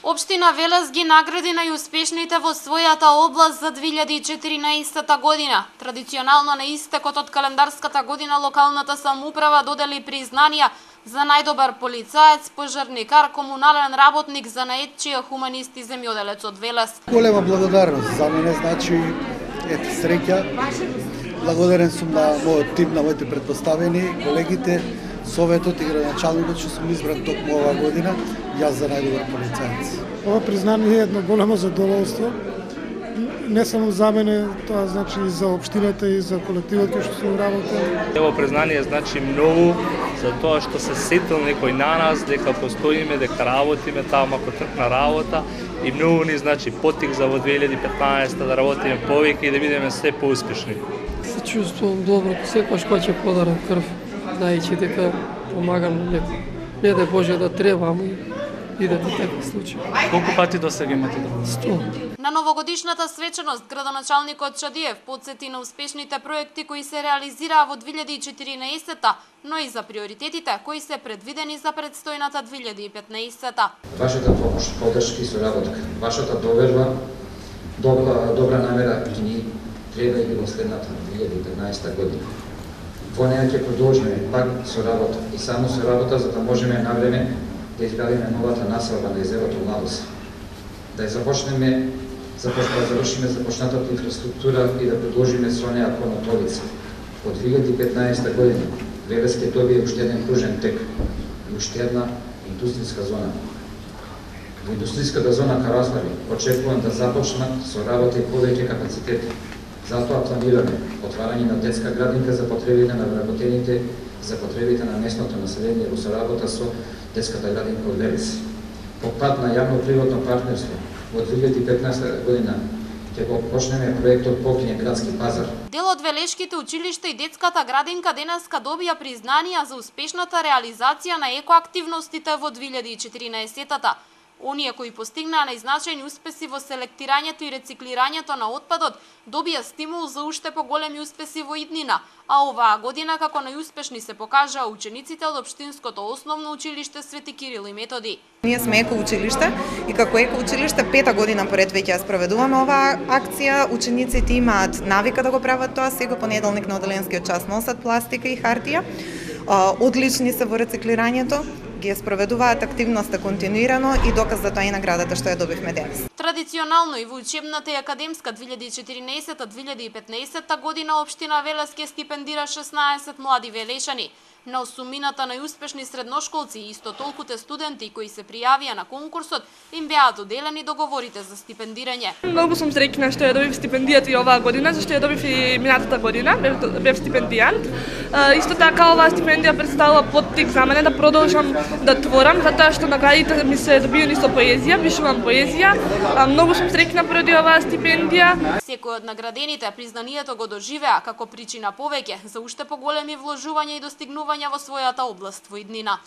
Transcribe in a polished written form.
Општина Велес ги награди најуспешните во својата област за 2014 година. Традиционално на истекот од календарската година локалната самоуправа додели признанија за најдобар полицаец, пожарникар, комунален работник, занаетчија, хуманист и земјоделец од Велес. Голема благодарност за мене, значи, среќа. Благодарен сум на мојот тим, на моите претпоставени, колегите, советот и градоначалникот што сум избран токму оваа година, јас за најдобар полицаец. Ова признание е едно големо задоволство. Не само за мене, тоа значи и за општината и за колективот кој што сум работел. Ево признание значи многу за тоа што се сетил некој на нас дека постоиме, дека работиме таму како трпна работа и многу ни значи потик за во 2015 да работиме повеќе и да бидеме се поуспешни. Се чувствувам добро, секогаш кога ќе подарам крв, знаејќи дека помагам на некој. Не да Боже да треба, ама и да не такви случаи. Колку пати до сега имате да? 100. На новогодишната свечаност, градоначалникот Чадиев подсети на успешните проекти кои се реализираа во 2014-та, но и за приоритетите кои се предвидени за предстојната 2015-та. Вашата помош, поддршка и соработка, вашата доверба, добра намера ни треба и во следната 2015 година. Во неја ќе продолжиме пак со работа и само со работа за да можеме на време да изградиме новата населба на езерото Младост. Да ја започнеме, да завршиме започнатата инфраструктура и да продолжиме со неја кон Отолица. Во 2015 година Велес ќе добие уште еден кружен тек и уште една индустријска зона. Во индустријската зона Караслави очекувам да започнат со работа и повеќе капацитети. Затоа планираме отварање на детска градинка за потребите на вработените, за потребите на местното население во соработа со детската градинка од Велес. По пат на јавно-приватно партнерство во 2015 година ќе го почнеме проектот Покиње градски пазар. Дел од велешките училишта и детската градинка денеска добија признанија за успешната реализација на екоактивностите во 2014-та. Оние кои постигнаа најзначајни успеси во селектирањето и рециклирањето на отпадот добија стимул за уште поголеми успеси во иднина, а оваа година како најуспешни се покажаа учениците од Општинското основно училиште Свети Кирил и Методи. Ние сме еко училиште и како еко училиште 5-та година поред веќе ја спроведуваме оваа акција. Учениците имаат навика да го прават тоа, сега понеделник на оделенскиот час носат пластика и хартија. Одлични се во рециклирањето, ги спроведуваат активноста континуирано и доказ за тоа и наградата што ја добивме денес. Традиционално и во учебната и академска 2014-2015 година општина Велес ќе стипендира 16 млади велешани. На осумината најуспешни средношколци и исто толкуте студенти кои се пријавија на конкурсот им беа доделени договорите за стипендирање. Многу сум среќна што ја добив стипендијата и оваа година, зашто ја добив и минатата година, бев стипендијант. Исто така оваа стипендија представува поттик за мене да продолжам да творам, затоа што наградите ми се добиени со поезија, пишувам поезија. Многу сум среќна поради оваа стипендија. Секој од наградените признанието го доживеа како причина повеќе за уште поголеми вложувања и достигнувања во својата област во иднина.